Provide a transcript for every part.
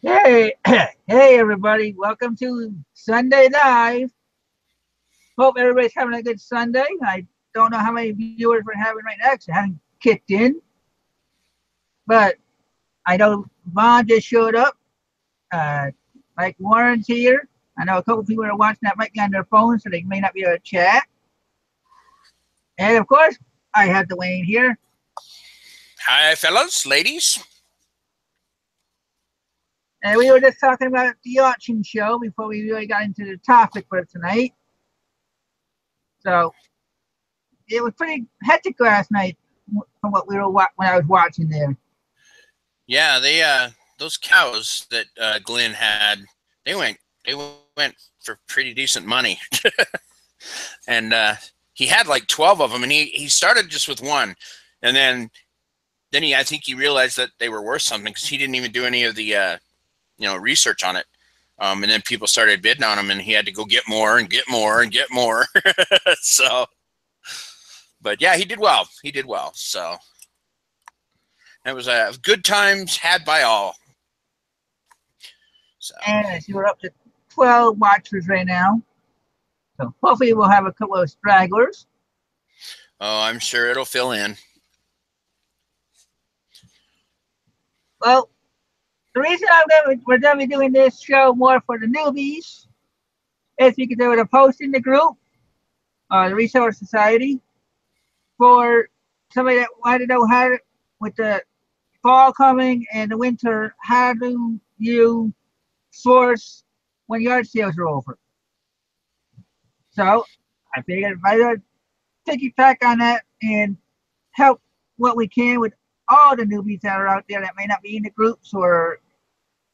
Hey, hey everybody, welcome to Sunday Live. Hope everybody's having a good Sunday. I don't know how many viewers we're having right now because I haven't kicked in, but I know Vaughn just showed up. Uh, like Warren's here. I know a couple people are watching that might be on their phone, so they may not be able to chat. And of course, I have Dwayne here. Hi, fellas, ladies. And we were just talking about the auction show before we really got into the topic for tonight. So it was pretty hectic last night from what we were when I was watching there. Yeah, those cows that Glenn had, they went for pretty decent money, and he had like 12 of them, and he started just with one, and then I think he realized that they were worth something because he didn't even do any of the research on it, and then people started bidding on him, and he had to go get more and get more and get more. So, but yeah, he did well. He did well. So. It was good times had by all. So. And we're up to 12 watchers right now. So hopefully we'll have a couple of stragglers. Oh, I'm sure it'll fill in. Well, the reason we're going to be doing this show more for the newbies is because there was a post in the group, the Resource Society, for somebody that wanted to know how to, with the fall coming and the winter, how do you source when yard sales are over? So I figured I would piggyback on that and help what we can with all the newbies that are out there that may not be in the groups or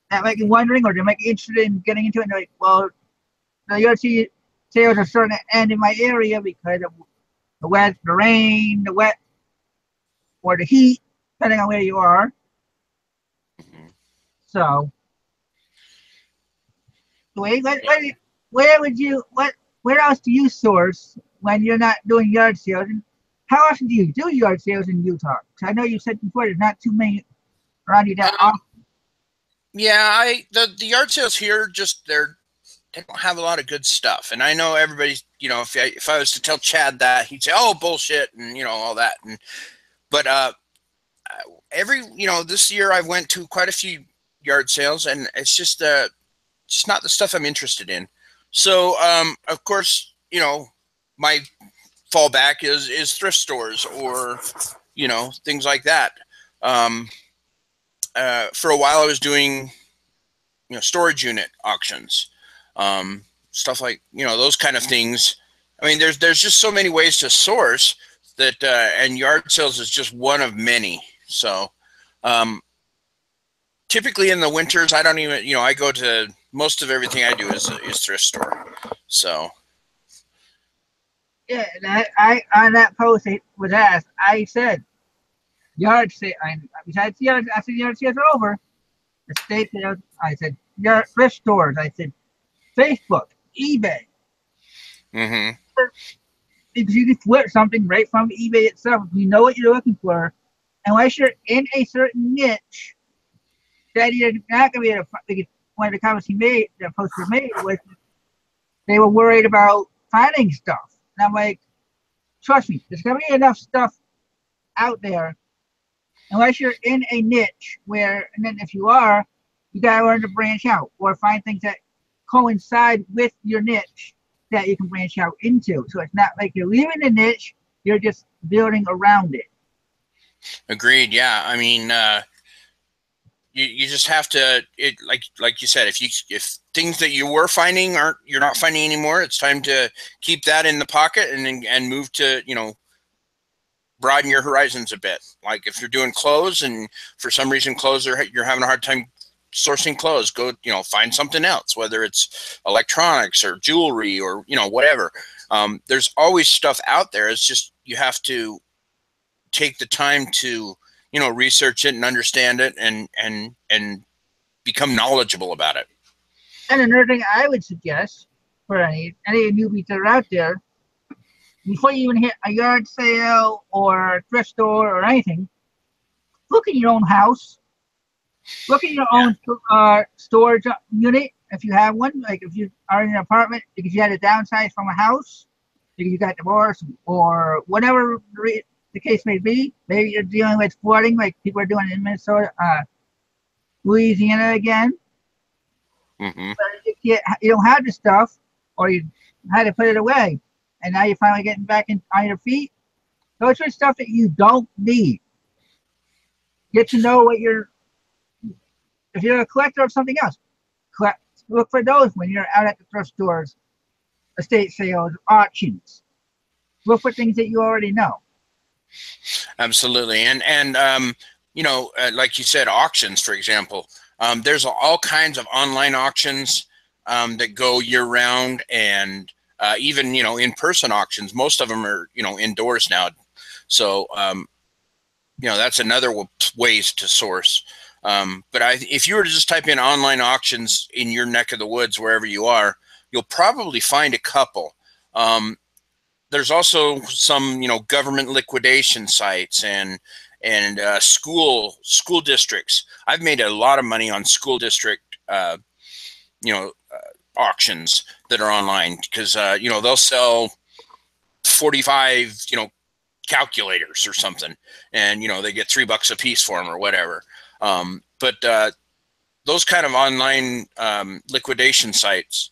that might be wondering or they might be interested in getting into it. And they're like, well, the yard sales are starting to end in my area because of the wet, the rain, the wet, or the heat, depending on where you are. So, where else do you source when you're not doing yard sales? And how often do you do yard sales in Utah? Because I know you said before there's not too many around you that often. Yeah, the yard sales here they don't have a lot of good stuff, and I know everybody's if I was to tell Chad that, he'd say, "Oh, bullshit," and all that. But this year I went to quite a few yard sales, and it's just not the stuff I'm interested in. So of course, my fallback is thrift stores or things like that. For a while I was doing storage unit auctions, stuff like those kind of things. I mean, there's just so many ways to source that, and yard sales is just one of many. So typically in the winters, I don't even I go to most of everything I do is thrift store. So yeah, I on that post it was asked. I said yard sale. Besides yard, I said yard sales are over. The state sales. I said yard thrift stores. I said Facebook, eBay. Mm-hmm. Because you can flip something right from eBay itself. You know what you're looking for. Unless you're in a certain niche, that you're not going to be able to. Because one of the comments he made, the poster made, was they were worried about finding stuff. And I'm like, trust me, there's going to be enough stuff out there. Unless you're in a niche where, and then if you are, you got to learn to branch out or find things that coincide with your niche that you can branch out into. So it's not like you're leaving the niche, you're just building around it. Agreed. Yeah. I mean, you just have to, like you said, if things that you were finding you're not finding anymore, it's time to keep that in the pocket and move to, broaden your horizons a bit. Like if you're doing clothes and for some reason you're having a hard time sourcing clothes, go, find something else, whether it's electronics or jewelry or, whatever. There's always stuff out there. It's just, you have to take the time to, research it and understand it and become knowledgeable about it. And another thing I would suggest for any newbies that are out there, before you even hit a yard sale or a thrift store or anything, look at your own house. Look at your Yeah. own storage unit if you have one. Like if you are in an apartment because you had to downsize from a house, because you got divorced or whatever the case may be. Maybe you're dealing with flooding, like people are doing in Minnesota, Louisiana again. Mm-hmm. You don't have the stuff, or you had to put it away, and now you're finally getting back on your feet. Those are stuff that you don't need. Get to know what you're. If you're a collector of something else, collect, look for those when you're out at the thrift stores, estate sales, auctions. Look for things that you already know. Absolutely. And you know, like you said, auctions, for example, there's all kinds of online auctions that go year round, and even, you know, in-person auctions. Most of them are, you know, indoors now. So, you know, that's another ways to source. But if you were to just type in online auctions in your neck of the woods, wherever you are, you'll probably find a couple. There's also some, you know, government liquidation sites and school districts. I've made a lot of money on school district, you know, auctions that are online, because you know, they'll sell 45, you know, calculators or something, and you know, they get $3 a piece for them or whatever. But those kind of online liquidation sites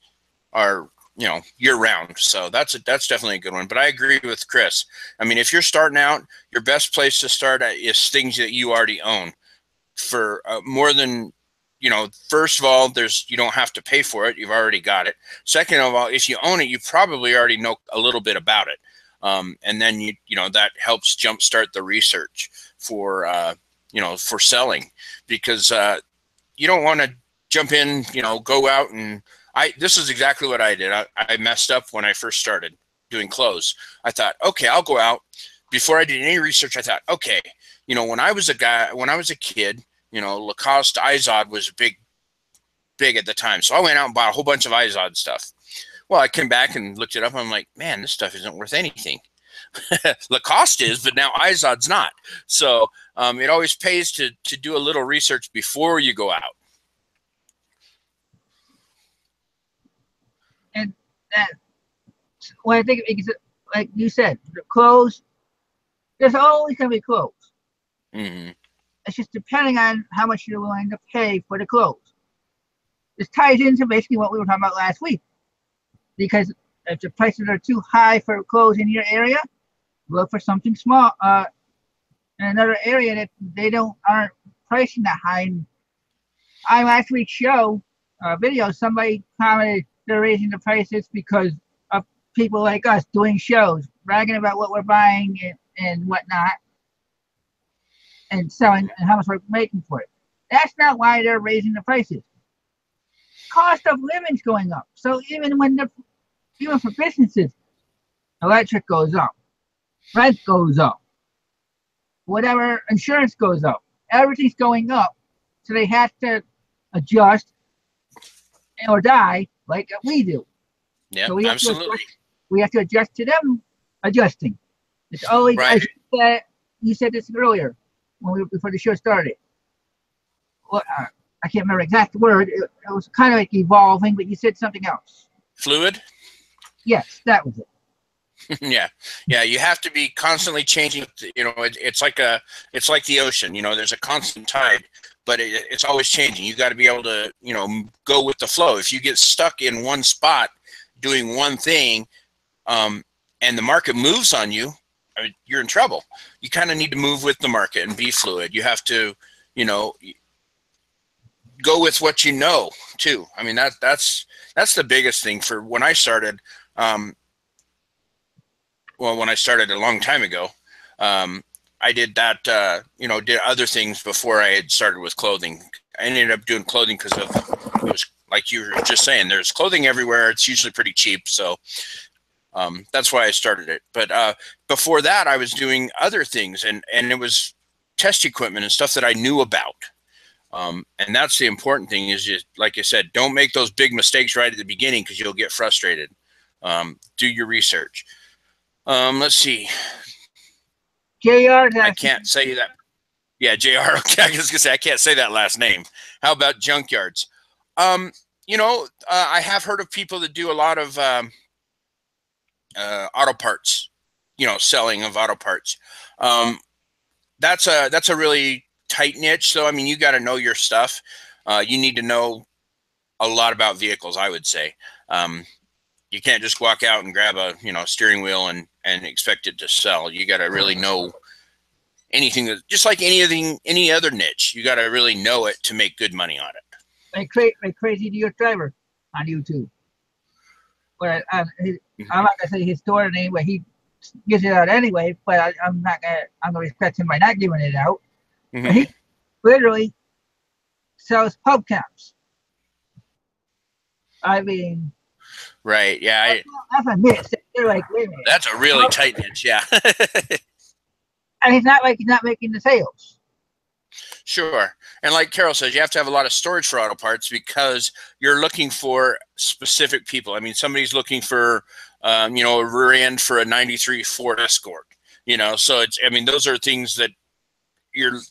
are, you know, year round. So that's definitely a good one. But I agree with Chris. I mean, if you're starting out, your best place to start at is things that you already own. For more than, you know, first of all, you don't have to pay for it. You've already got it. Second of all, if you own it, you probably already know a little bit about it. And then you know, that helps jumpstart the research for you know, for selling, because you don't want to jump in, you know, go out and this is exactly what I did. I messed up when I first started doing clothes. I thought, okay, I'll go out. Before I did any research, I thought, okay, you know, when I was a kid, you know, Lacoste Izod was big at the time. So I went out and bought a whole bunch of Izod stuff. Well, I came back and looked it up. And I'm like, man, this stuff isn't worth anything. Lacoste is, but now Izod's not. So it always pays to do a little research before you go out. And that, when I think, like you said, the clothes, there's always going to be clothes. Mm-hmm. It's just depending on how much you're willing to pay for the clothes. This ties into basically what we were talking about last week. Because if the prices are too high for clothes in your area, look for something small in another area that they aren't pricing that high. And on last week's show video, somebody commented they're raising the prices because of people like us doing shows, bragging about what we're buying and whatnot, and selling and how much we're making for it. That's not why they're raising the prices. Cost of living's going up. So even for businesses, electric goes up, rent goes up, whatever, insurance goes up. Everything's going up. So they have to adjust or die like we do. Yeah, so absolutely. We have to adjust to them adjusting. It's always, right. You said this earlier before the show started. Well, I can't remember the exact word. It was kind of like evolving, but you said something else. Fluid. Yes, that was it. Yeah, you have to be constantly changing. You know, it's like the ocean. You know, there's a constant tide, but it's always changing. You got to be able to, you know, go with the flow. If you get stuck in one spot doing one thing, and the market moves on you, I mean, you're in trouble. You kind of need to move with the market and be fluid. You have to, you know, go with what you know too. I mean, that's the biggest thing for when I started. Well, when I started a long time ago, I did that, you know, did other things before I had started with clothing. I ended up doing clothing because it was like you were just saying, there's clothing everywhere. It's usually pretty cheap. So that's why I started it. But before that, I was doing other things, and it was test equipment and stuff that I knew about. And that's the important thing is just, like I said, don't make those big mistakes right at the beginning because you'll get frustrated. Do your research. Let's see. JR, I can't say that. Yeah, JR. Okay, I was gonna say I can't say that last name. How about junkyards? You know, I have heard of people that do a lot of auto parts. You know, selling of auto parts. That's a really tight niche. So I mean, you got to know your stuff. You need to know a lot about vehicles, I would say. You can't just walk out and grab a steering wheel and expect it to sell. You got to really know anything that, just like any other niche, you got to really know it to make good money on it. Like Crazy New York Driver on YouTube. But I'm not gonna say his store name, but he gives it out anyway. But I'm gonna respect him by not giving it out. Mm-hmm. But he literally sells pub cams. I mean, right? Yeah, that's a niche. They're like, wait a minute. That's a really tight niche. Yeah. And he's not making the sales. Sure. And like Carol says, you have to have a lot of storage for auto parts because you're looking for specific people. I mean, somebody's looking for, a rear end for a 93 Ford Escort, so I mean, those are things that you're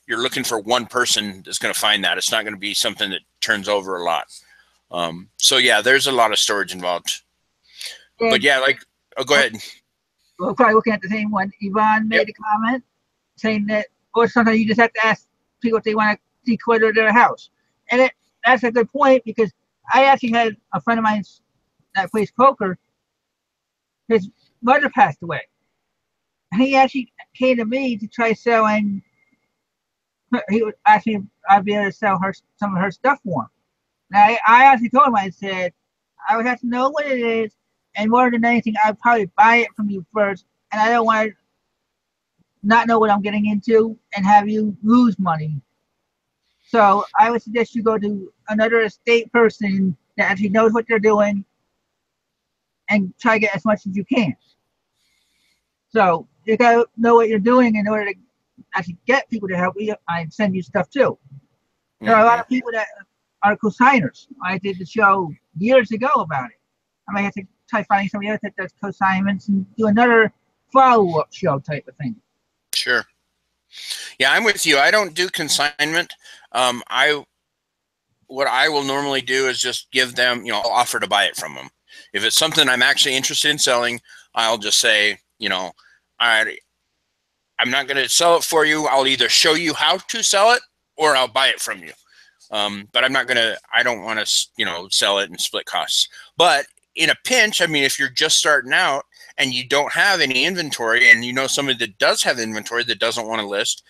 looking for one person that's going to find that. It's not going to be something that turns over a lot. So yeah, there's a lot of storage involved. And, but yeah, go ahead. We're probably looking at the same one. Yvonne made a comment saying that, or sometimes you just have to ask people if they want to declutter their house. And that's a good point, because I actually had a friend of mine that plays poker. His mother passed away. And he actually came to me to try selling. He would ask me if I'd be able to sell some of her stuff for him. And I actually told him, I said, I would have to know what it is. And more than anything, I'd probably buy it from you first. And I don't want to not know what I'm getting into and have you lose money. So I would suggest you go to another estate person that actually knows what they're doing and try to get as much as you can. So you got to know what you're doing in order to actually get people to help you and send you stuff too. There are a lot of people that are consigners. I did the show years ago about it. I might have to try finding somebody else that does consignments and do another follow-up show type of thing. Sure. Yeah, I'm with you. I don't do consignment. What I will normally do is just give them, I'll offer to buy it from them. If it's something I'm actually interested in selling, I'll just say, all right, I'm not going to sell it for you. I'll either show you how to sell it or I'll buy it from you. But I don't want to, sell it and split costs. But in a pinch, I mean, if you're just starting out and you don't have any inventory and somebody that does have inventory that doesn't want to list,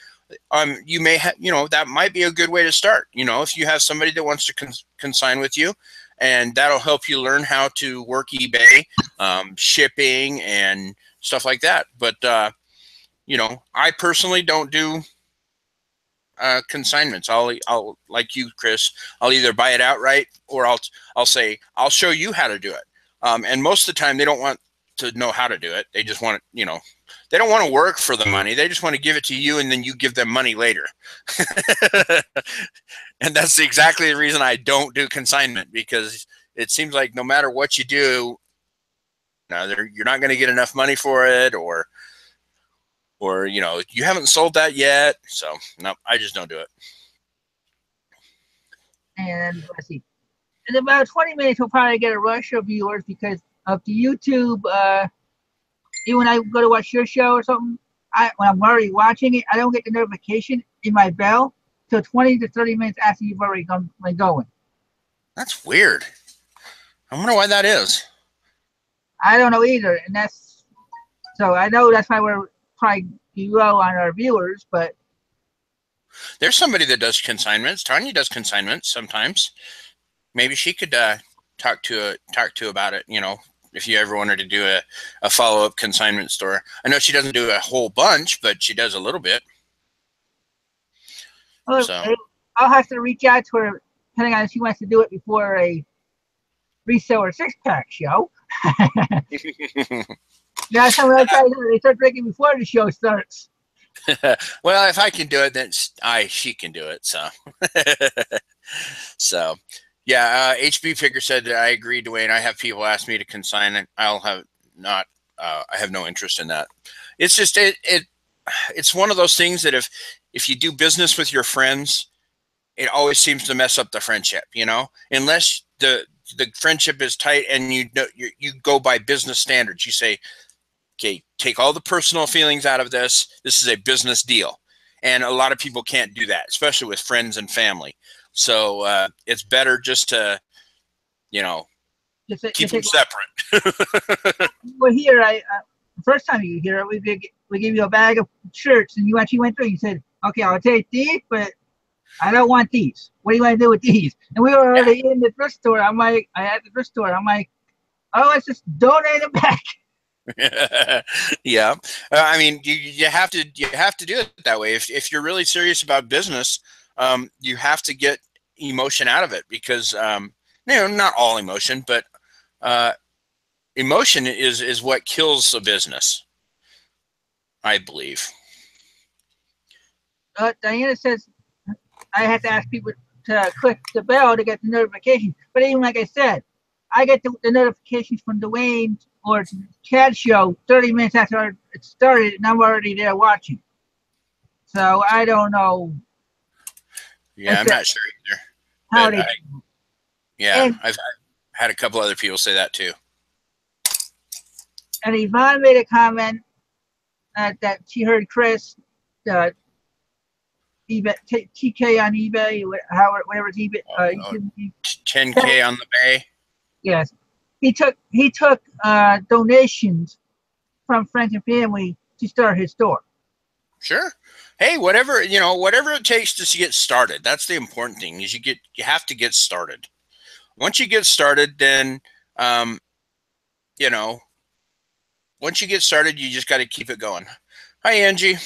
you may have, that might be a good way to start. If you have somebody that wants to consign with you, and that'll help you learn how to work eBay, shipping and stuff like that. But, I personally don't do consignments. I'll like you, Chris, I'll either buy it outright or I'll say, I'll show you how to do it. And most of the time they don't want to know how to do it. They just want it, they don't want to work for the money. They just want to give it to you and then you give them money later. And that's exactly the reason I don't do consignment, because it seems like no matter what you do, you're not going to get enough money for it, or you haven't sold that yet. So no, I just don't do it. And let's see, in about 20 minutes we'll probably get a rush of viewers because of the YouTube. Even when I go to watch your show or something, when I'm already watching it, I don't get the notification in my bell till 20 to 30 minutes after you've already gone going. That's weird. I wonder why that is. I don't know either, and so I know that's why we're probably low on our viewers. But there's somebody that does consignments. Tanya does consignments sometimes. Maybe she could talk to about it. If you ever wanted to do a follow-up consignment store. I know she doesn't do a whole bunch, but she does a little bit. Well, so I'll have to reach out to her, depending on if she wants to do it before a reseller six-pack show. Now, someone else they start drinking before the show starts. Well, if I can do it, then she can do it. So, yeah. HB Picker said that I agree, Dwayne. I have people ask me to consign it. I have no interest in that. It's just it's one of those things that if if you do business with your friends, it always seems to mess up the friendship, you know, unless the friendship is tight and you go by business standards. You say, okay, take all the personal feelings out of this. This is a business deal. And a lot of people can't do that, especially with friends and family. So it's better just to, you know, keep them separate. Well, here, the first time you hear it, we give you a bag of shirts, and you actually went through. You said, "Okay, I'll take these, but I don't want these. What do you want to do with these?" And we were already in the thrift store. I'm like, at the thrift store. I'm like, "Oh, let's just donate them back." Yeah, I mean, you have to do it that way. If you're really serious about business, you have to get emotion out of it, because you know, not all emotion, but emotion is what kills a business, I believe. Diana says I have to ask people to click the bell to get the notification. But even like I said, I get the notifications from Dwayne or Chad's show 30 minutes after it started, and I'm already there watching. So I don't know. Yeah, I'm not sure either. How they I've had a couple other people say that too. And Yvonne made a comment that she heard Chris eBay, TK on eBay, whatever it's eBay. 10K on the Bay. Yes, he took donations from friends and family to start his store. Sure. Hey, whatever it takes to get started. That's the important thing. Is you have to get started. Once you get started, then you know, once you get started, you just got to keep it going. Hi, Angie.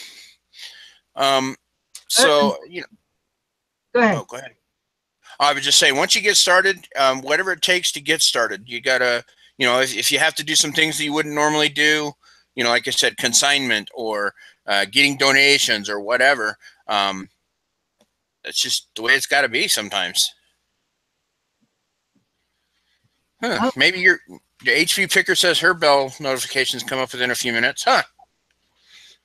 So you know. Go ahead. Oh, go ahead. I would just say, once you get started, whatever it takes to get started, you gotta, you know, if you have to do some things that you wouldn't normally do, you know, like I said, consignment or getting donations or whatever. That's just the way it's got to be sometimes. Huh. Maybe your HV picker says her bell notifications come up within a few minutes. Huh.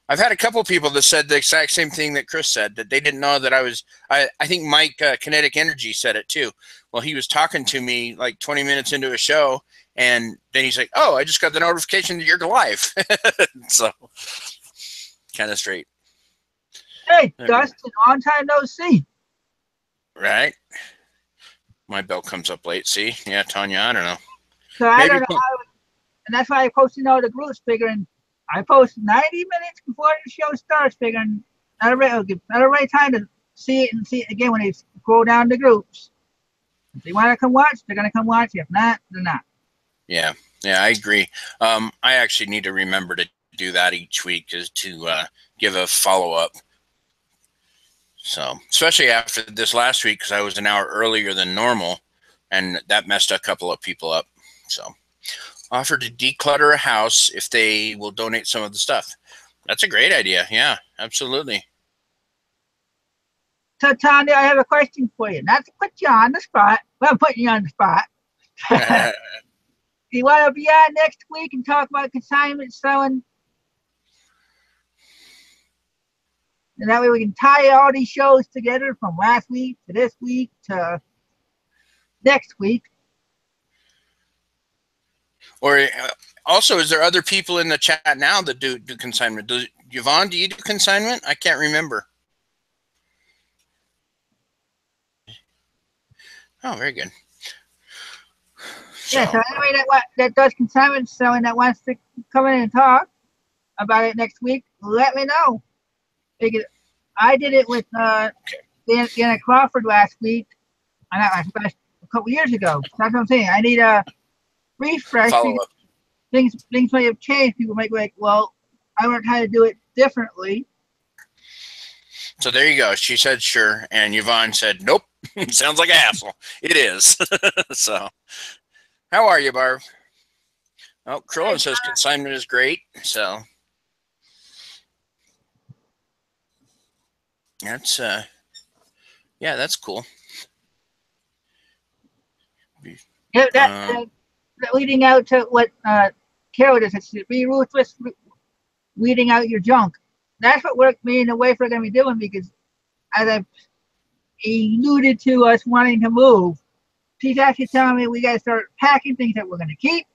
I've had a couple of people that said the exact same thing that Chris said, that they didn't know that I think Mike Kinetic Energy said it too. Well, he was talking to me like 20 minutes into a show, and then he's like, "Oh, I just got the notification that you're live." So kind of straight. Hey, Dustin, long time no see. Right. My bell comes up late. See? Yeah, Tanya, I don't know. So I don't know how, and that's why I posted all the groups figuring I post 90 minutes before the show starts, figuring not a right time to see it again when they go down the groups. If they want to come watch, they're going to come watch. If not, they're not. Yeah, I agree. I actually need to remember to do that each week, is to give a follow-up. So, especially after this last week, because I was an hour earlier than normal, and that messed a couple of people up. So, offer to declutter a house if they will donate some of the stuff. That's a great idea. Yeah, absolutely. So, Tanya, I have a question for you. Not to put you on the spot, but I'm putting you on the spot. Do you want to be on next week and talk about consignment selling? And that way we can tie all these shows together from last week to this week to next week. Or also, is there other people in the chat now that do consignment? Yvonne, do you do consignment? I can't remember. Oh, very good. Yeah, so anybody that does consignment selling that wants to come in and talk about it next week, let me know. Because I did it with Dana Crawford last week, a couple years ago. That's what I'm saying. I need a refresh. Things may have changed. People might be like, well, I learned how to do it differently. So there you go. She said sure, and Yvonne said nope. Sounds like a hassle. It is. So, how are you, Barb? Oh, Krillin says consignment is great. So that's yeah, that's cool. Yeah, that leading out to what Carol does. It's be ruthless, weeding out your junk. that's what me and the wife are going to be doing because, as I alluded to us wanting to move, she's actually telling me we got to start packing things that we're going to keep,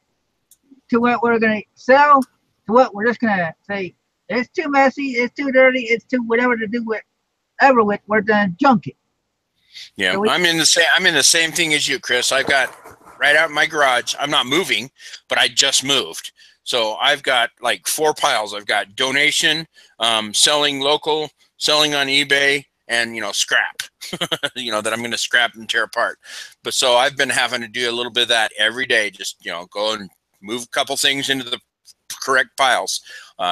to what we're going to sell, to what we're just going to say it's too messy, it's too dirty, it's too whatever to do with ever with. We're done junk it. Yeah, So I'm in the same thing as you, Chris. I've got right out in my garage. I'm not moving, but I just moved. So I've got like 4 piles. I've got donation, selling local, selling on eBay, and scrap. That I'm going to scrap and tear apart. But so I've been having to do a little bit of that every day. Just go and move a couple things into the correct piles,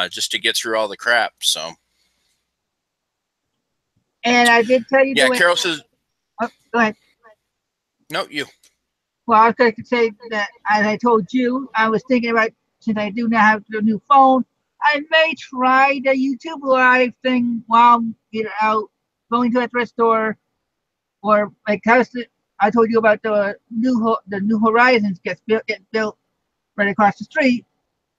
just to get through all the crap. So. And I did tell you Yeah, Carol says. Oh, go ahead. No, you. Well, I was going to say that, as I told you, I was thinking about, since I do now have the new phone, I may try the YouTube live thing while I'm either out going to a thrift store, or like I told you about the new Horizons getting built right across the street.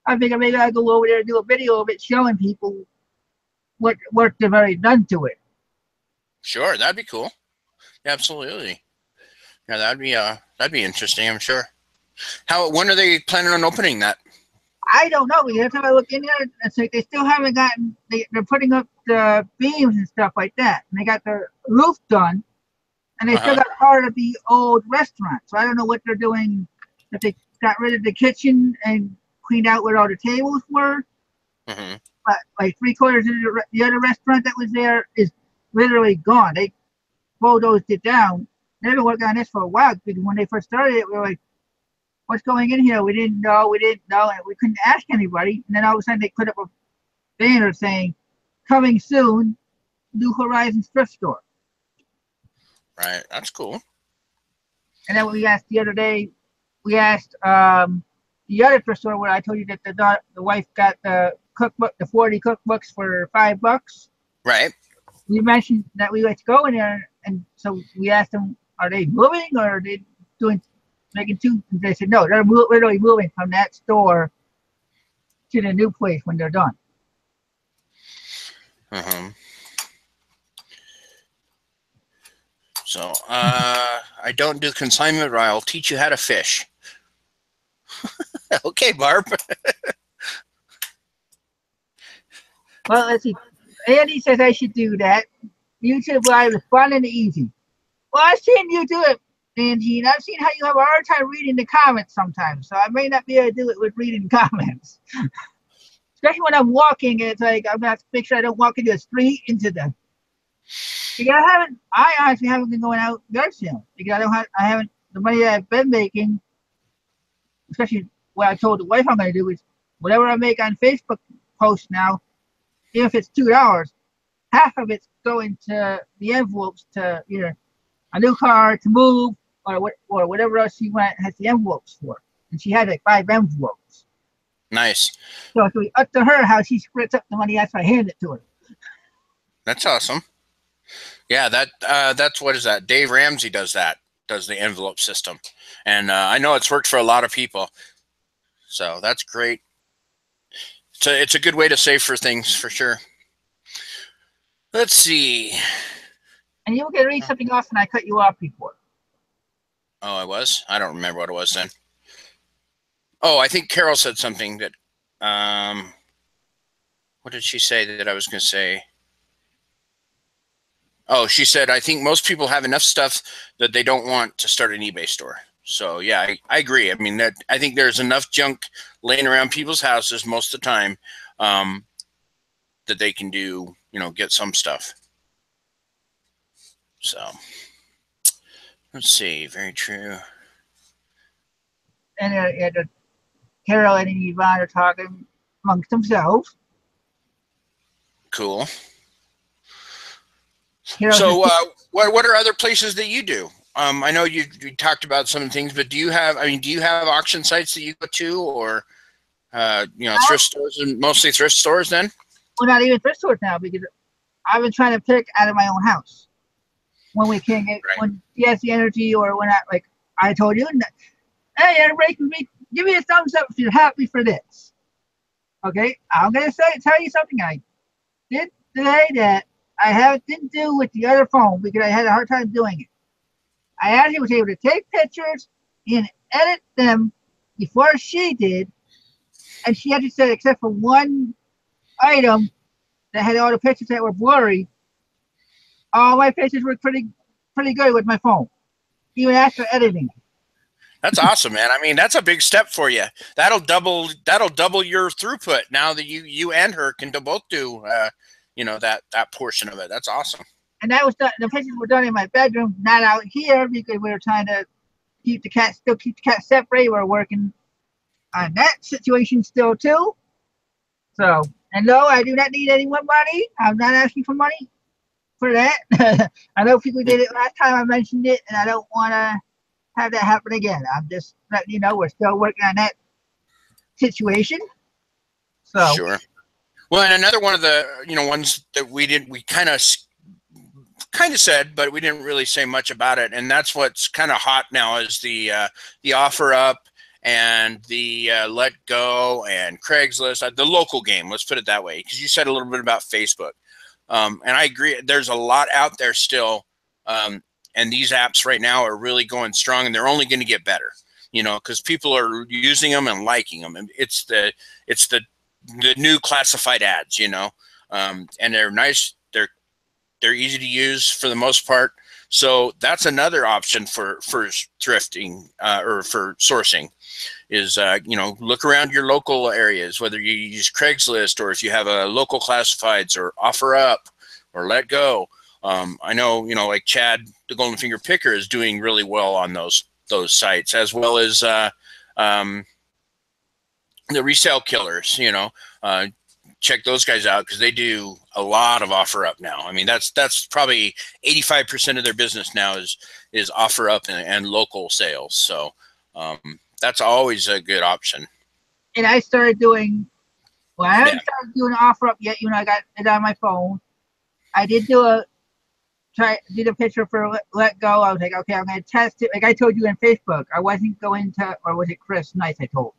I figure maybe I'll go over there and do a video of it showing people what work they've already done to it. Sure, that'd be cool. Absolutely. Yeah, that'd be interesting, I'm sure. When are they planning on opening that? I don't know. Every time I look in there, it's like they still haven't gotten. They're putting up the beams and stuff like that, and they got the roof done, and they still got part of the old restaurant. So I don't know what they're doing. If they got rid of the kitchen and cleaned out where all the tables were, but like 3/4 of the other restaurant that was there is literally gone. They bulldozed it down. They've been working on this for a while because when they first started it, we were like, what's going in here? We didn't know, and we couldn't ask anybody. And then all of a sudden they put up a banner saying, coming soon, New Horizons thrift store. Right, that's cool. And then we asked the other day, the other thrift store where I told you that the wife got the cookbook, the 40 cookbooks for $5. Right. We mentioned that we like to go in there, and so we asked them, are they moving or are they making two? They said no, they're literally moving from that store to the new place when they're done. So I don't do consignment, but I'll teach you how to fish. Okay, Barb. Well, let's see. Andy says I should do that. YouTube Live is fun and easy. Well, I've seen you do it, Angie, and I've seen how you have a hard time reading the comments sometimes. So I may not be able to do it with reading comments. Especially when I'm walking, it's like I'm going to make sure I don't walk into a street into the. Because I honestly haven't been going out yard sale because I haven't the money that I've been making. Especially what I told the wife I'm going to do is whatever I make on Facebook posts now, even if it's $2, half of it's going to the envelopes to either a new car to move or whatever else she has the envelopes for. And she had like 5 envelopes. Nice. So it's really up to her how she splits up the money after I hand it to her. That's awesome. Yeah, that's what is that? Dave Ramsey does the envelope system. And I know it's worked for a lot of people. So that's great. So it's a good way to save for things for sure. Let's see. And you were going to read something else and I cut you off before. Oh, I was? I don't remember what it was then. Oh, I think Carol said something that, what did she say that I was going to say? Oh, she said, I think most people have enough stuff that they don't want to start an eBay store. So yeah, I agree. I mean, I think there's enough junk laying around people's houses most of the time that they can do, get some stuff. So let's see. Very true. And Carol and Yvonne are talking amongst themselves. Cool. Carol so what are other places that you do? I know you talked about some things, but do you have auction sites that you go to, or thrift stores, and mostly thrift stores then? Well, not even thrift stores now, because I've been trying to pick out of my own house when we can get, when she has the energy, or when I told you, hey, everybody, give me a thumbs up if you're happy for this. Okay, I'm gonna tell you something. did today that didn't do with the other phone because I had a hard time doing it. I actually was able to take pictures and edit them before she did, and she actually said except for one item that had all the pictures that were blurry, all my pictures were pretty good with my phone, even after editing. That's awesome, man. I mean, that's a big step for you. That'll double your throughput now that you and her can both do that portion of it. That's awesome. And that was the pictures were done in my bedroom, not out here because we were trying to keep the cat separate. We're working on that situation still too. So, and no, I do not need any more money. I'm not asking for money for that. I know people did it last time I mentioned it, and I don't want to have that happen again. I'm just letting you know we're still working on that situation. So sure. Well, and another one of the ones that we kind of said, but we didn't really say much about it, and that's what's kind of hot now is the offer up and the let go and Craigslist, the local game. Let's put it that way, because you said a little bit about Facebook, and I agree. There's a lot out there still. And these apps right now are really going strong, and they're only going to get better, because people are using them and liking them. And it's the new classified ads, and they're nice. They're easy to use for the most part. So that's another option for thrifting or for sourcing is, look around your local areas, whether you use Craigslist or if you have a local classifieds or offer up or let go. I know, like Chad, the Golden Finger Picker, is doing really well on those sites, as well as the Resale Killers. Check those guys out because they do a lot of offer up now. I mean, that's probably 85% of their business now is offer up and local sales. So that's always a good option. And I started doing. Well, I haven't started doing offer up yet. I got it on my phone. I did did a picture for let go. I was like, okay, I'm going to test it. Like I told you in Facebook, I wasn't going to, or was it Chris Nice I told,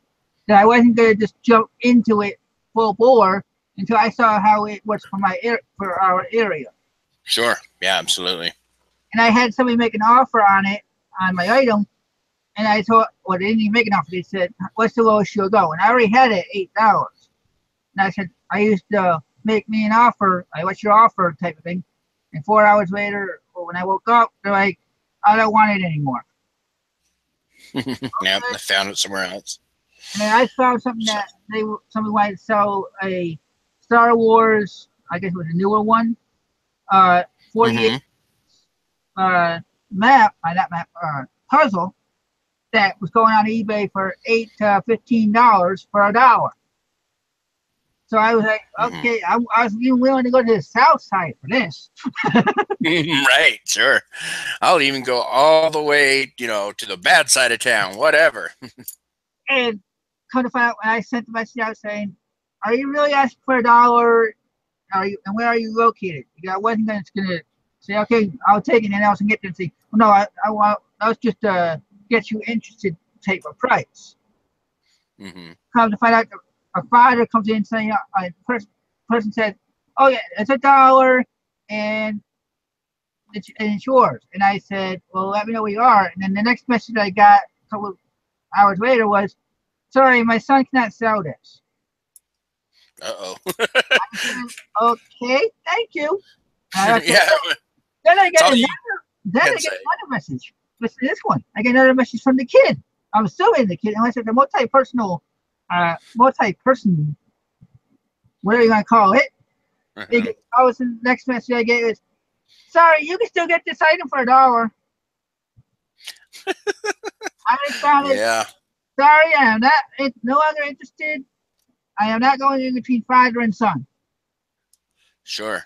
that I wasn't going to just jump into it full bore until I saw how it works for our area. Sure. Yeah, absolutely. And I had somebody make an offer on it, on my item, and I thought, well, they didn't even make an offer. They said, what's the lowest you'll go? And I already had it at $8. And I said, I used to make me an offer, like, what's your offer type of thing. And 4 hours later, when I woke up, they're like, I don't want it anymore. Yeah, I found it somewhere else. And then I found something that somebody wanted to sell a Star Wars, I guess it was a newer one, 48 puzzle that was going on eBay for $8 to $15 for $1. So I was like, okay, I was even willing to go to the south side for this. Right, sure. I'll even go all the way, to the bad side of town, whatever. And come to find out, when I sent the message out saying, are you really asking for $1? And where are you located? I wasn't going to say, okay, I'll take it, and I was going to get them to say, well, no, I want, that was just get you interested type of price. Come to find out, a father comes in saying, person said, oh yeah, it's $1 and it's yours. And I said, well, let me know where you are. And then the next message I got a couple of hours later was, sorry, my son cannot sell this. Uh-oh. Okay, thank you. Yeah. Then I get another message. Listen to this one. I get another message from the kid. I'm assuming the kid, unless it's a multi-person, what are you going to call it? The next message I get is, sorry, you can still get this item for $1. I responded, sorry, I am no longer interested. I am not going in between father and son. Sure.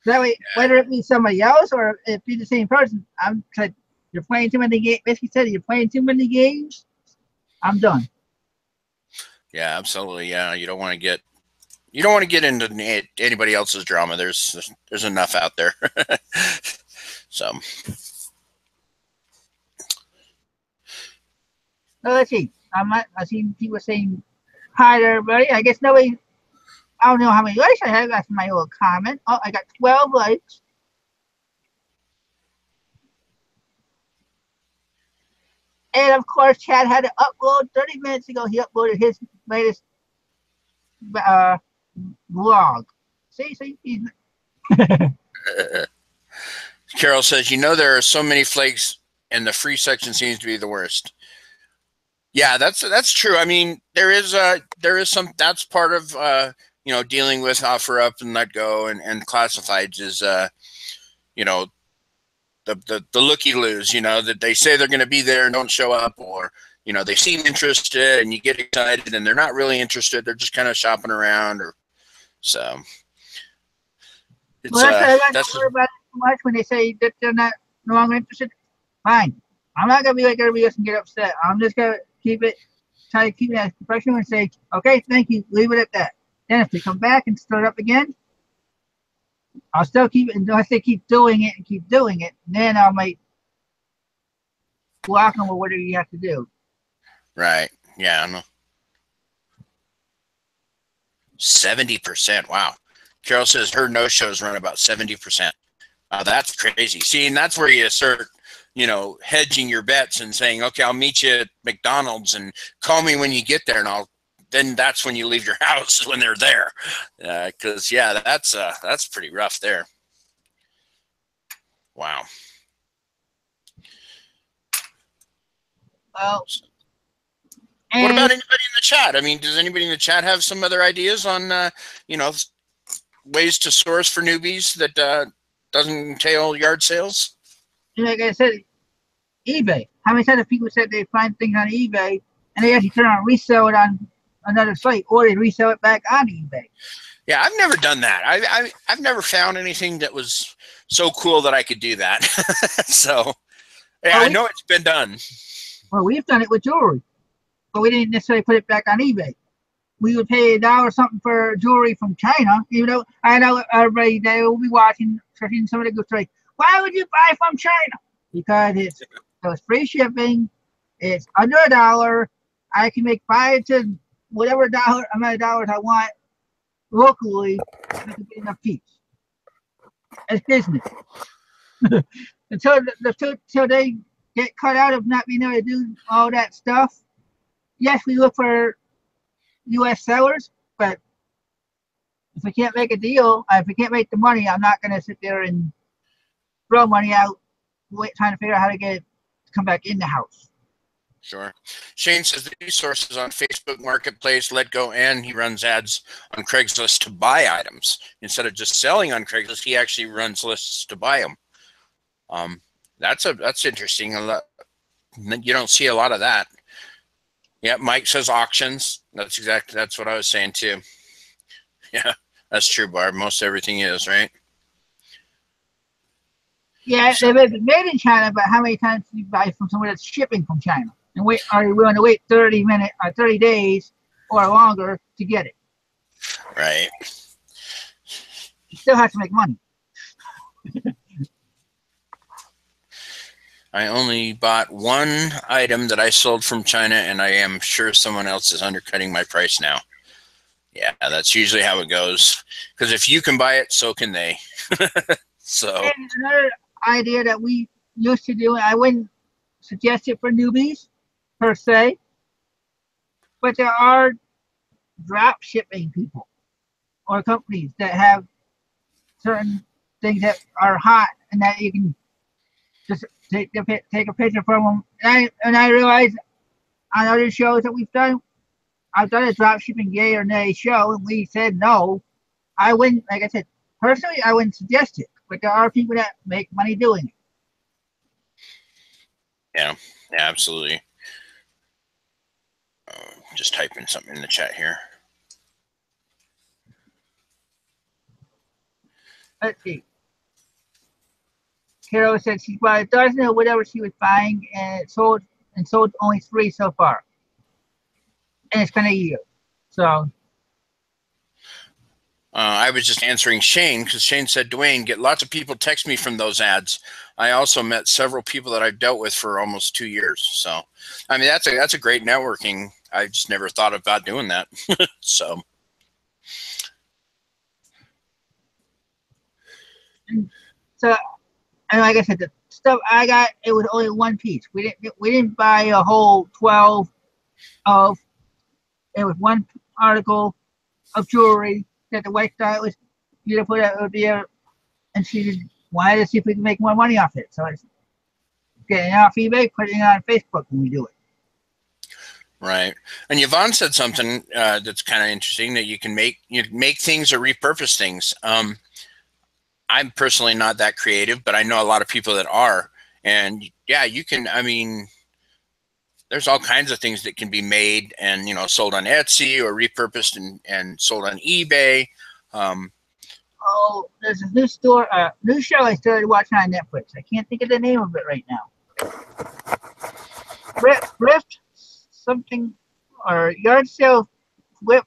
That way, whether it be somebody else or it be the same person, I'm like, you're playing too many games. Basically said, you're playing too many games. I'm done. Yeah, absolutely. Yeah, you don't want to get into anybody else's drama. There's enough out there. So. Let's see. I seen people saying hi to everybody. I guess nobody I don't know how many likes I have. That's my little comment. Oh, I got 12 likes. And of course, Chad had to upload 30 minutes ago. He uploaded his latest uh, vlog. See, he's Carol says, you know, there are so many flakes, and the free section seems to be the worst. Yeah, that's true. I mean, there is some, that's part of you know, dealing with offer up and let go and classifieds is you know, the looky loos, you know, that they say they're going to be there and don't show up, or you know, they seem interested and you get excited and they're not really interested. They're just kind of shopping around, or so. It's well, that's why I like that's to worry about it too much when they say that they're not no longer interested. Fine. I'm not gonna be like everybody else and get upset. I'm just gonna try to keep it as professional and say, okay, thank you, leave it at that. Then if they come back and start up again, I'll still keep it unless they keep doing it and keep doing it. Then I might block them or whatever you have to do. right. Yeah, I know. 70%. Wow. Carol says her no-shows run about 70%. That's crazy. See, and that's where you start, you know, hedging your bets and saying, okay, I'll meet you at McDonald's and call me when you get there, and then that's when you leave your house, when they're there. Because yeah, that's pretty rough there. Wow. Well, What about anybody in the chat? I mean, does anybody in the chat have some other ideas on, you know, ways to source for newbies that doesn't entail yard sales? like I said, eBay. How many times have people said they find things on eBay and they actually turn around and resell it on another site, or they resell it back on eBay? Yeah, I've never done that. I've never found anything that was so cool that I could do that. So yeah, I know it's been done. Well, we've done it with jewelry, but we didn't necessarily put it back on eBay. We would pay $1 something for jewelry from China, even though I know everybody they will be watching, especially some of the groups like, why would you buy from China? Because it's free shipping, it's under $1. I can make 5 to whatever amount of dollars I want locally, and I can get enough peace. It's business. until they get cut out of not being able to do all that stuff. Yes, we look for U.S. sellers, but if we can't make a deal, if we can't make the money, I'm not going to sit there and throw money out, trying to figure out how to get it to come back in the house. Sure. Shane says the resources on Facebook Marketplace, Let Go, and he runs ads on Craigslist to buy items. Instead of just selling on Craigslist, he actually runs lists to buy them. That's interesting. You don't see a lot of that. Yeah, Mike says auctions. That's what I was saying too. Yeah, that's true, Barb. Most everything is, right? Yeah, they may be made in China, but how many times do you buy from somewhere that's shipping from China? And are you willing to wait 30 minutes or 30 days or longer to get it? Right. You still have to make money. I only bought one item that I sold from China, and I am sure someone else is undercutting my price now. Yeah, that's usually how it goes. Because if you can buy it, so can they. So. And another idea that we used to do, and I wouldn't suggest it for newbies per se, but there are drop shipping people or companies that have certain things that are hot and that you can just take a picture from them. And I realize on other shows that we've done, I've done a drop shipping yay or nay show, and we said no. I wouldn't, like I said, personally, I wouldn't suggest it, but there are people that make money doing it. Yeah, absolutely. Just typing something in the chat here. Let's see. Carol said she bought a dozen or whatever she was buying, and sold only 3 so far. And it's been a year. So I was just answering Shane because Shane said, Dwayne, get lots of people text me from those ads. I also met several people that I've dealt with for almost 2 years. So, I mean, that's a great networking. I just never thought about doing that. So, And so, and like I said, the stuff I got, it was only one piece. We didn't buy a whole 12 of. It was one article of jewelry that the wife thought was beautiful, that would be a, and she just wanted to see if we could make more money off it. So it's getting it off eBay, putting it on Facebook when we do it. Right. And Yvonne said something that's kind of interesting, that you can make things or repurpose things. I'm personally not that creative, but I know a lot of people that are. And yeah, you can, I mean, there's all kinds of things that can be made and, you know, sold on Etsy or repurposed and sold on eBay. Oh, there's a new new show I started watching on Netflix. I can't think of the name of it right now. Thrift something, or yard sale flip.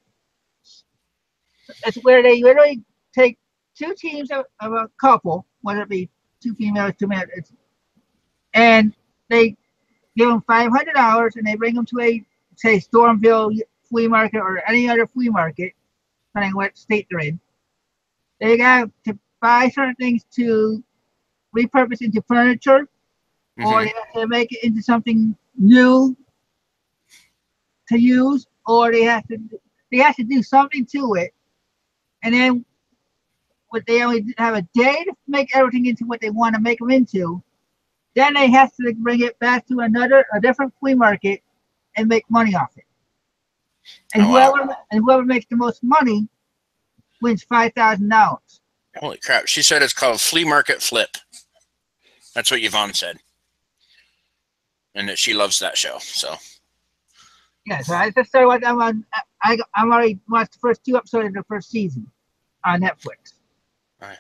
It's where they literally take two teams of a couple, whether it be two females, two men, and they give them $500 and they bring them to a, say, Stormville flea market or any other flea market, depending on what state they're in. They got to buy certain things to repurpose into furniture, or they have to make it into something new to use, or they have to do something to it, and then they only have a day to make everything into what they want to make them into. Then they have to bring it back to a different flea market and make money off it. And whoever makes the most money wins $5,000. Holy crap. She said it's called Flea Market Flip. That's what Yvonne said. And that she loves that show. So yeah, so I just started watching. I'm already watched the first 2 episodes of the first season on Netflix. All right.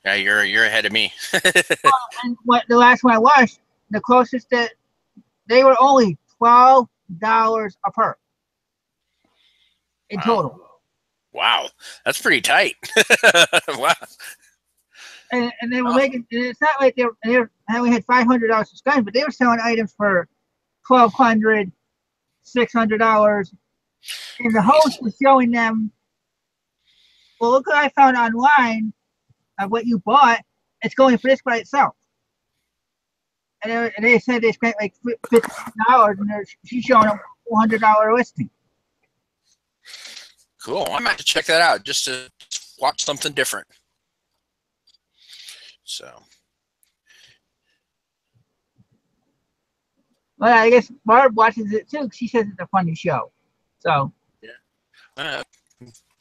Yeah, you're ahead of me. And the last one I watched, the closest that they were only $12 a per in total. Wow, that's pretty tight. Wow. And they were making. And it's not like they only had $500 to spend, but they were selling items for $1,200, $600. And the host was showing them, well, look what I found online of what you bought. It's going for this by itself. And they said they spent like $50, and she's showing them a $400 listing. Cool. I might have to check that out just to watch something different. So. Well, I guess Barb watches it too. She says it's a funny show. So. Yeah.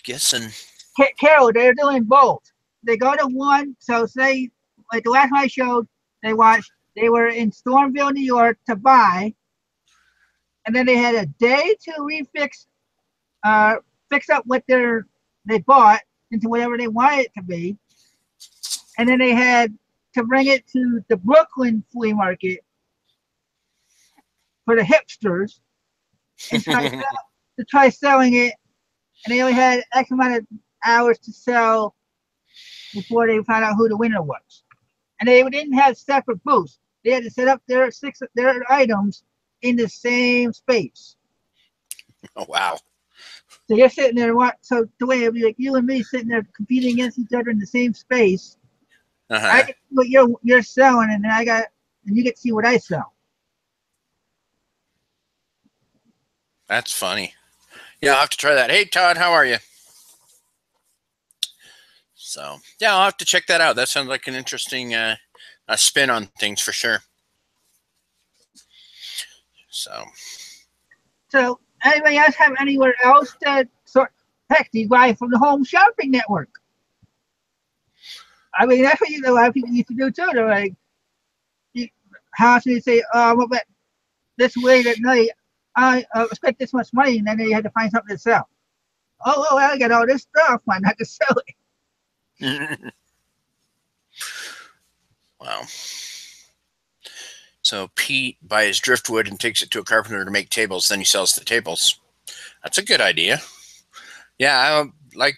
Guessing. Carol, they're doing both. They go to one. So say, like the last one I showed, they were in Stormville, New York to buy, and then they had a day to fix up what they bought into whatever they wanted it to be, and then they had to bring it to the Brooklyn flea market for the hipsters and try selling it, and they only had X amount of hours to sell before they found out who the winner was. And they didn't have separate booths. They had to set up their items in the same space. Oh, wow. So you're sitting there, so the way it'd be like you and me sitting there competing against each other in the same space. I get what you're selling, and then you get to see what I sell. That's funny. Yeah, I'll have to try that. Hey, Todd, how are you? So, yeah, I'll have to check that out. That sounds like an interesting spin on things for sure. So, anybody else have anywhere else that heck, these guys from the Home Shopping Network? I mean, that's what a lot of people used to do too. They're like, how often they say, "Oh, but this late at night, I expect this much money," and then they had to find something to sell. Oh, well, I got all this stuff. Why not to sell it? Wow. So Pete buys driftwood and takes it to a carpenter to make tables. Then he sells the tables. That's a good idea. Yeah, like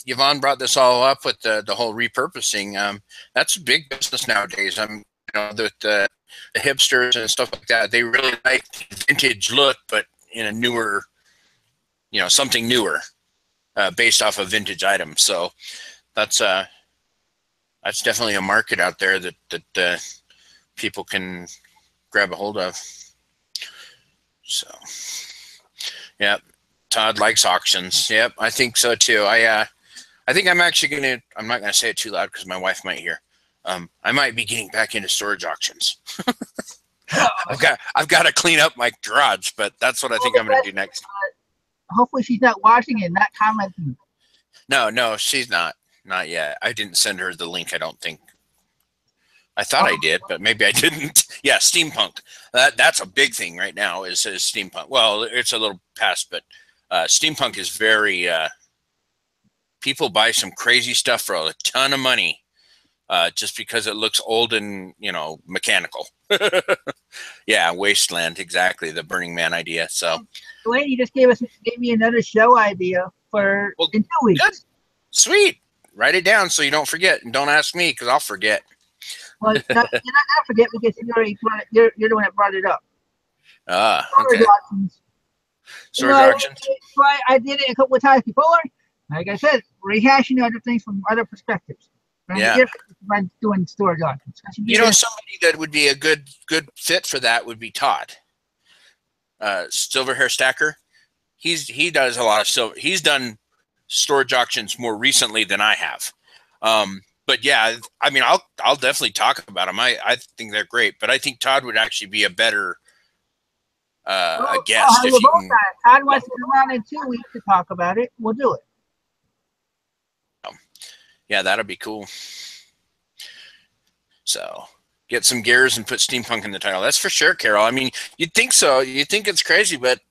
Yvonne brought this all up with the whole repurposing. That's a big business nowadays. The hipsters and stuff like that, they really like the vintage look, but in a newer, something newer, based off of vintage items. So that's that's definitely a market out there that people can grab a hold of. So, yeah, Todd likes auctions. Yep, I think so too. I think I'm actually gonna. I'm not gonna say it too loud because my wife might hear. I might be getting back into storage auctions. I've got to clean up my garage, but that's what I think I'm gonna do next. Hopefully, she's not watching it and not commenting. No, she's not. Not yet. I didn't send her the link. I don't think. I thought I did, but maybe I didn't. Yeah, steampunk. That's a big thing right now. Is steampunk? Well, it's a little past, but steampunk is very. People buy some crazy stuff for a ton of money, just because it looks old and mechanical. Yeah, Wasteland, exactly, the Burning Man idea. So, Dwayne, you just gave me another show idea for in 2 weeks. Good. Sweet. Write it down so you don't forget, and don't ask me because I'll forget. Well, you're not gonna forget because you're the one that brought it up. Okay. Storage auctions. I did it a couple of times before. Like I said, rehashing other things from other perspectives. Yeah. By doing storage auctions. Somebody that would be a good fit for that would be Todd. Silver Hair Stacker. He does a lot of silver. He's done storage auctions more recently than I have. But yeah, I mean, I'll definitely talk about them. I think they're great, but I think Todd would actually be a better a guest. If you can, Todd wants to come on in 2 weeks to talk about it. We'll do it. Yeah, that'll be cool. So get some gears and put steampunk in the title. That's for sure, Carol. I mean, you'd think so. You'd think it's crazy, but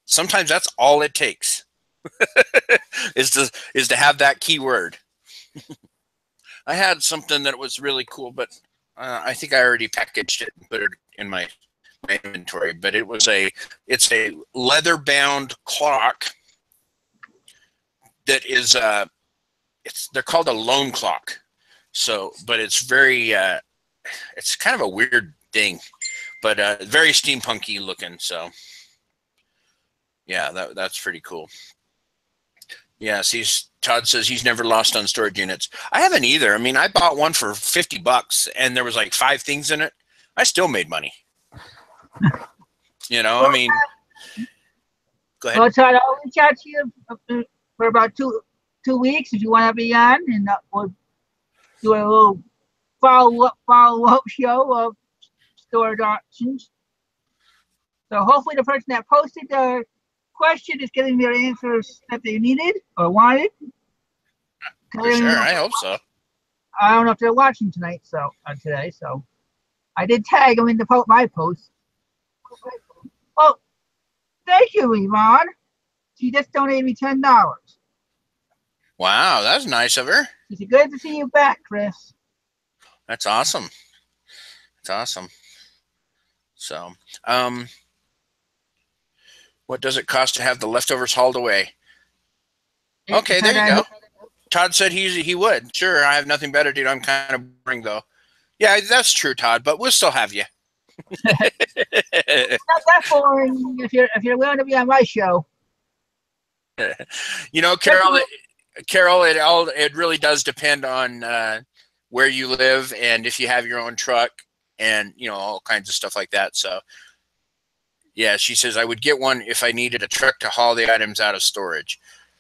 sometimes that's all it takes is to have that keyword. I had something that was really cool, but I think I already packaged it and put it in my inventory. But it's a leather bound clock that is they're called a lone clock. So, but it's very it's kind of a weird thing, but very steampunky looking. So yeah, that's pretty cool. Yeah, see, Todd says he's never lost on storage units. I haven't either. I mean, I bought one for $50 and there was like 5 things in it. I still made money. I mean, go ahead. Well, Todd, I'll reach out to you for about two weeks if you want to be on, and we'll do a little follow-up show of storage auctions. So hopefully the person that posted the question is getting their answers that they needed or wanted. For sure, I hope so. I don't know if they're watching tonight, today. So I did tag them in my post. Oh, thank you, Yvonne. She just donated me $10. Wow, that's nice of her. It's good to see you back, Chris. That's awesome. That's awesome. So, what does it cost to have the leftovers hauled away? Okay, there you go. Todd said he would. Sure, I have nothing better to do. I'm kind of boring though. Yeah, that's true, Todd. But we'll still have you. It's not that boring if you're willing to be on my show. Carol, it really does depend on where you live and if you have your own truck and all kinds of stuff like that. So yeah, she says I would get one if I needed a truck to haul the items out of storage.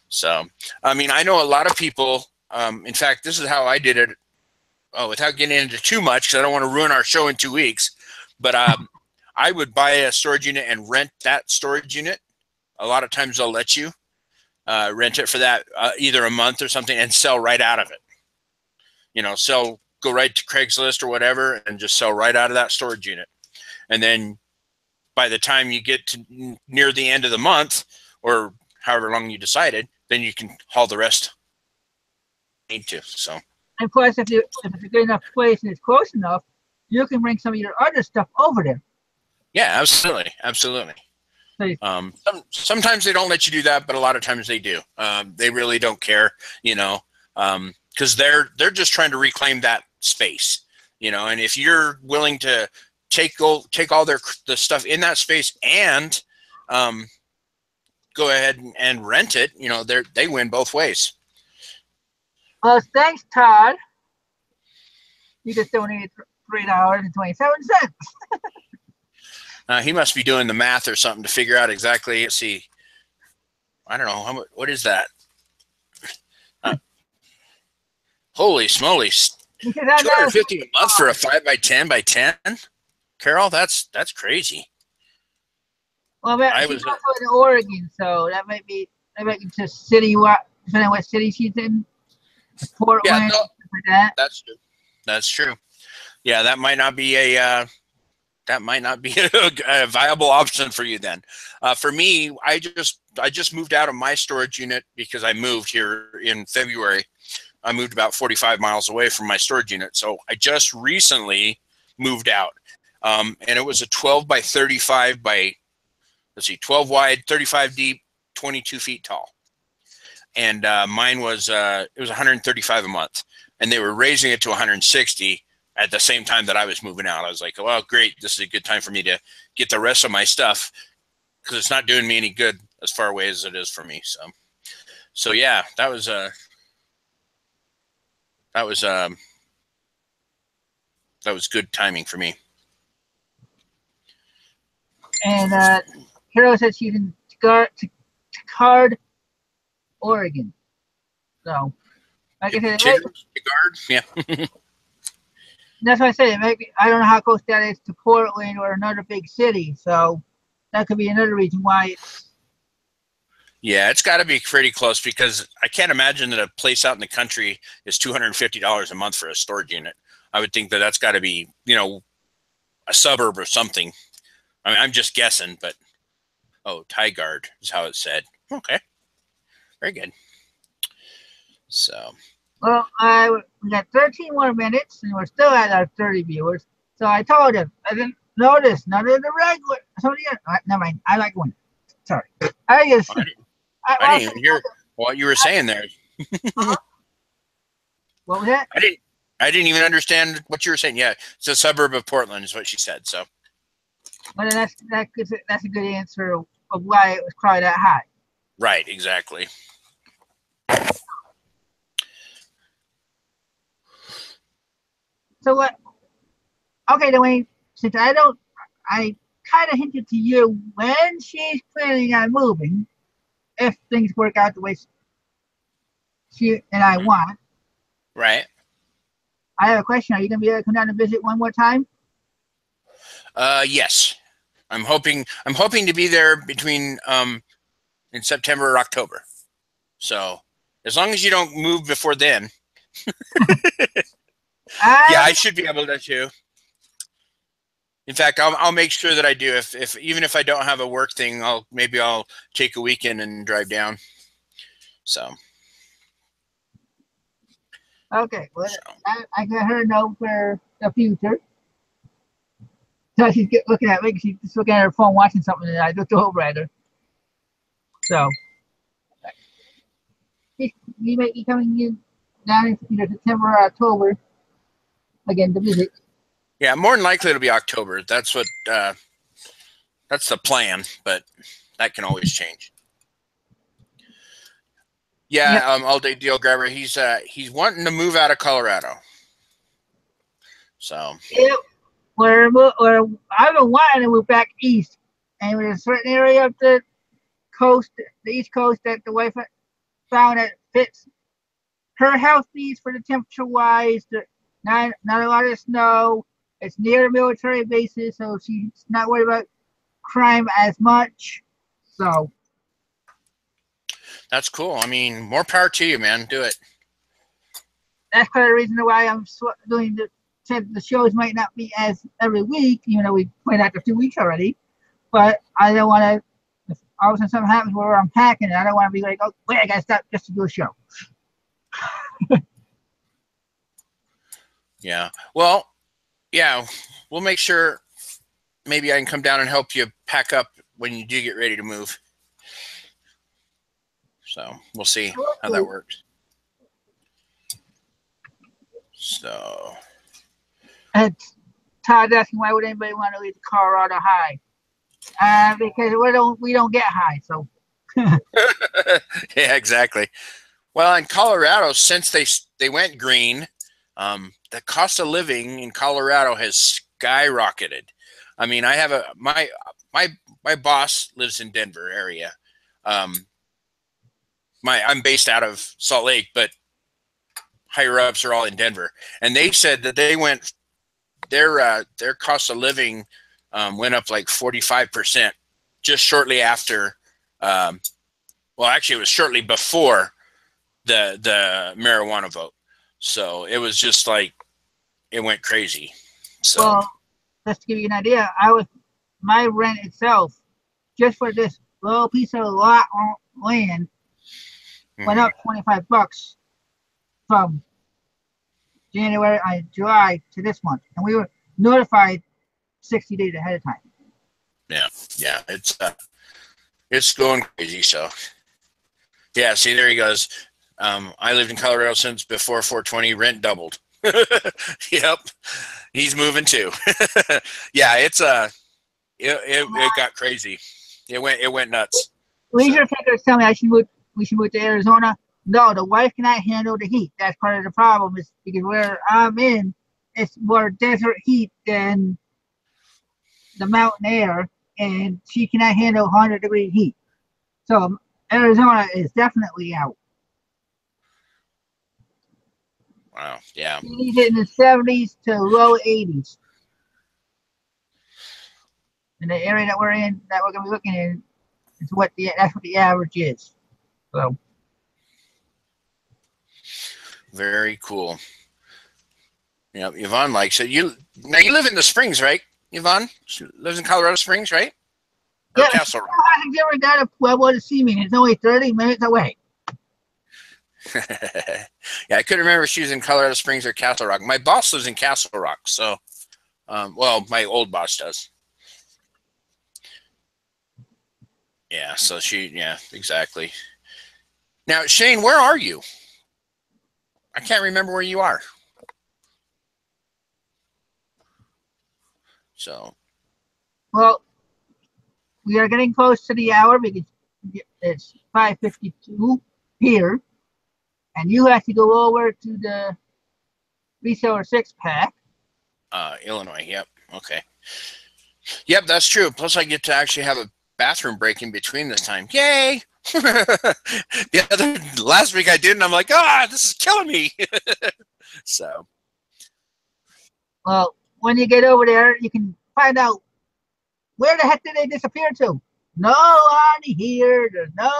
So I mean, I know a lot of people. In fact, this is how I did it. Oh, without getting into too much, because I don't want to ruin our show in 2 weeks. But I would buy a storage unit and rent that storage unit. A lot of times they'll let you rent it for that either a month or something and sell right out of it. Go right to Craigslist or whatever and just sell right out of that storage unit. And then by the time you get to near the end of the month or however long you decided, then you can haul the rest. Need to. So. And plus, if it's a good enough place and it's close enough, you can bring some of your other stuff over there. Yeah, absolutely. Sometimes they don't let you do that, but a lot of times they do. They really don't care, because they're just trying to reclaim that space, And if you're willing to take all the stuff in that space and go ahead and rent it, they win both ways. Well, thanks, Todd. You just donated $3.27. He must be doing the math or something to figure out exactly. Let's see. I don't know. What is that? Holy smolies. $250 a month for a 5x10 by 10? Carol, that's crazy. Well, but she's also in Oregon, so that might be just city, depending on what city she's in. Portland, yeah, no, like that. That's true. That's true. Yeah, that might not be a viable option for you then. For me, I just moved out of my storage unit because I moved here in February. I moved about 45 miles away from my storage unit, so I just recently moved out, and it was a 12 by 35 by, let's see, 12 wide, 35 deep, 22 feet tall, and mine was it was 135 a month, and they were raising it to 160 at the same time that I was moving out. I was like, well, great, this is a good time for me to get the rest of my stuff because it's not doing me any good as far away as it is for me. So yeah, that was good timing for me. And Carol said she's in Ticard, Oregon. So, like I said, yeah. That's what I said. Maybe I don't know how close that is to Portland or another big city. So that could be another reason why it's. Yeah, it's got to be pretty close because I can't imagine that a place out in the country is $250 a month for a storage unit. I would think that that's got to be, a suburb or something. I mean, I'm just guessing, but Tigard is how it's said. Okay, very good. So. Well, we got 13 more minutes, and we're still at our 30 viewers. So I told him I didn't notice none of the regular. Somebody, never mind. I like one. Sorry, I didn't even hear what you were saying there. What was that? I didn't even understand what you were saying. Yeah, it's a suburb of Portland, is what she said. So. Well, that's a good answer of why it was probably that high. Right. Exactly. So what? Okay, Dwayne. Since I kind of hinted to you when she's planning on moving, if things work out the way she and I want. Right. I have a question. Are you going to be able to come down and visit one more time? Yes. I'm hoping to be there between in September or October. So as long as you don't move before then. Yeah, I should be able to too. In fact, I'll make sure that I do. If even if I don't have a work thing, I'll take a weekend and drive down. So. Okay, well, I got her note for the future. So she's looking at me. She's just looking at her phone, watching something, and I looked over at her. So he may be coming in down in either September or October again to visit. Yeah, more than likely it'll be October. That's what that's the plan, but that can always change. Yeah, yep. All day deal grabber. He's wanting to move out of Colorado. So yeah, I've been wanting to move back east, and there's a certain area of the coast, the east coast, that the wife found that fits her health needs for the temperature wise. Not a lot of snow. It's near military bases, so she's not worried about crime as much. So that's cool. I mean, more power to you, man. Do it. That's part of the reason why I'm doing the shows might not be as every week, even though we went after 2 weeks already. But I don't want to. If all of a sudden something happens where I'm packing, I don't want to be like, oh wait, I gotta stop just to do a show. Yeah. Well, yeah, we'll make sure maybe I can come down and help you pack up when you do get ready to move. So we'll see how that works. So. And Todd's asking, why would anybody want to leave the Colorado high? Because we don't get high, so. Yeah, exactly. Well, in Colorado, since they went green, the cost of living in Colorado has skyrocketed. I mean, I have my boss lives in Denver area. I'm based out of Salt Lake, but higher ups are all in Denver, and they said that they went their cost of living went up like 45% just shortly after. Well, actually, it was shortly before the marijuana vote. So it was just like it went crazy. So well, just to give you an idea, my rent itself just for this little piece of land went up $25 from July to this month, and we were notified 60 days ahead of time. Yeah, it's going crazy. So yeah, see, there he goes. I lived in Colorado since before 420. Rent doubled. Yep, he's moving too. Yeah, it got crazy. It went nuts. Leisure takers tell me we should move to Arizona. No, the wife cannot handle the heat. That's part of the problem, is because where I'm in, it's more desert heat than the mountain air, and she cannot handle 100-degree heat. So Arizona is definitely out. Wow, yeah. He's in the 70s to low 80s. In the area that we're in, that we're going to be looking in, is that's what the average is. So. Very cool. Yeah, Yvonne likes it. You live in the Springs, right, Yvonne? She lives in Colorado Springs, right? Or Yeah, Castle Rock? I think ever got a Pueblo to see me. It's only 30 minutes away. Yeah, I couldn't remember if she was in Colorado Springs or Castle Rock. My boss lives in Castle Rock, so well, my old boss does. Yeah, so yeah, exactly. Now, Shane, where are you? I can't remember where you are. So. Well, we are getting close to the hour because it's 5:52 here, and you have to go over to the reseller 6-pack. Illinois. Yep. Okay. Yep, that's true. Plus, I get to actually have a bathroom break in between this time. Yay! Last week I didn't. I'm like, this is killing me. So. Well, when you get over there, you can find out where the heck did they disappear to. No on here. There's no.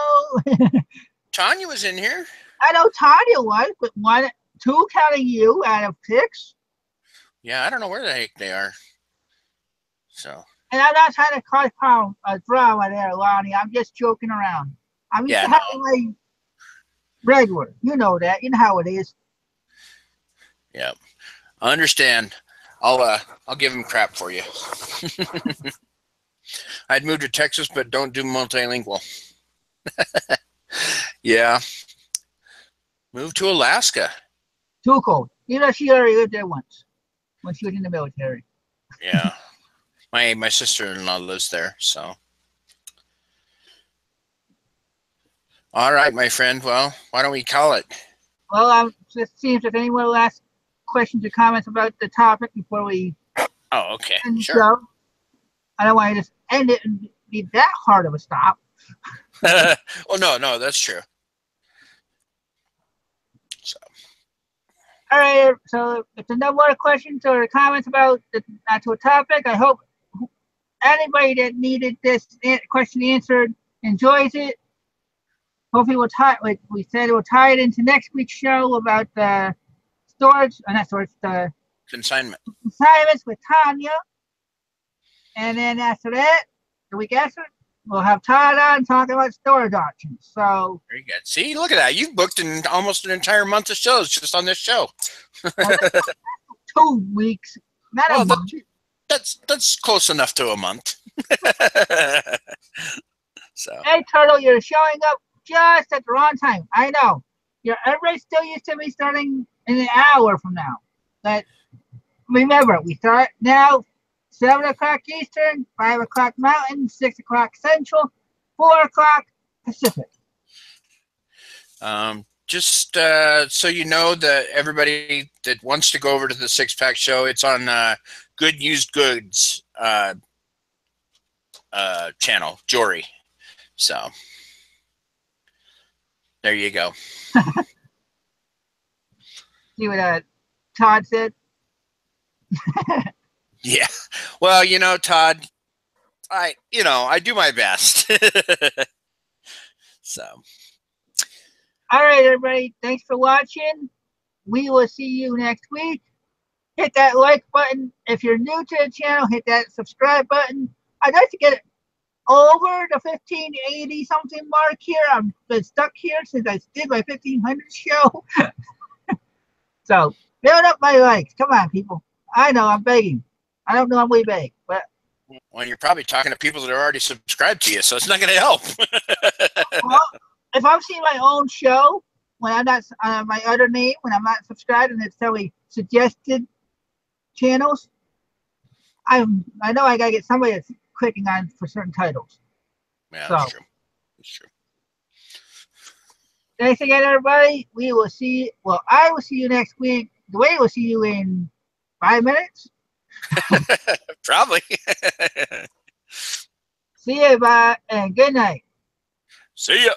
Tanya was in here. I know Tanya was, but 2 counting you out of 6. Yeah, I don't know where the heck they are. So. And I'm not trying to cause drama there, Lonnie. I'm just joking around. I'm used to having my regular. You know that. You know how it is. Yeah, I understand. I'll give him crap for you. I'd move to Texas, but don't do multilingual. Yeah. Move to Alaska. Too cold. You know, she already lived there once when she was in the military. Yeah. My sister-in-law lives there, so. All right, my friend. Well, why don't we call it? Well, just seeing if anyone will ask questions or comments about the topic before we okay. end the Sure. show. I don't want to just end it and be that hard of a stop. Well, no, that's true. So. All right, so if there's no more questions or comments about the actual topic, I hope anybody that needed this question answered enjoys it. Hopefully like we said, we'll tie it into next week's show about the the consignments with Tanya. And then after that, the week after, we'll have Todd on talking about storage auctions. So very good. See, look at that. You've booked almost an entire month of shows just on this show. 2 weeks, not a month. That's close enough to a month. So. Hey, Turtle, you're showing up just at the wrong time. I know. Everybody's still used to me starting in an hour from now. But remember, we start now 7 o'clock Eastern, 5 o'clock Mountain, 6 o'clock Central, 4 o'clock Pacific. just so you know that everybody that wants to go over to the Six Pack Show, it's on Good Used Goods channel, Jory. So there you go. See what Todd said? Yeah. Well, you know, Todd, I do my best. So. All right, everybody. Thanks for watching. We will see you next week. Hit that like button. If you're new to the channel, hit that subscribe button. I'd like to get over the 1580 something mark here. I've been stuck here since I did my 1500 show. So build up my likes. Come on, people. I know I'm begging. I don't know I'm way big, but well, you're probably talking to people that are already subscribed to you, so it's not going to help. well, if I'm seeing my own show when I'm not my other name when I'm not subscribed and it's telling suggested channels, I know I gotta get somebody that's clicking on for certain titles. Yeah, that's true. That's true. Thanks again, everybody. We will see. Well, I will see you next week. Dwayne will see you in 5 minutes. Probably. See you, bye, and good night. See ya.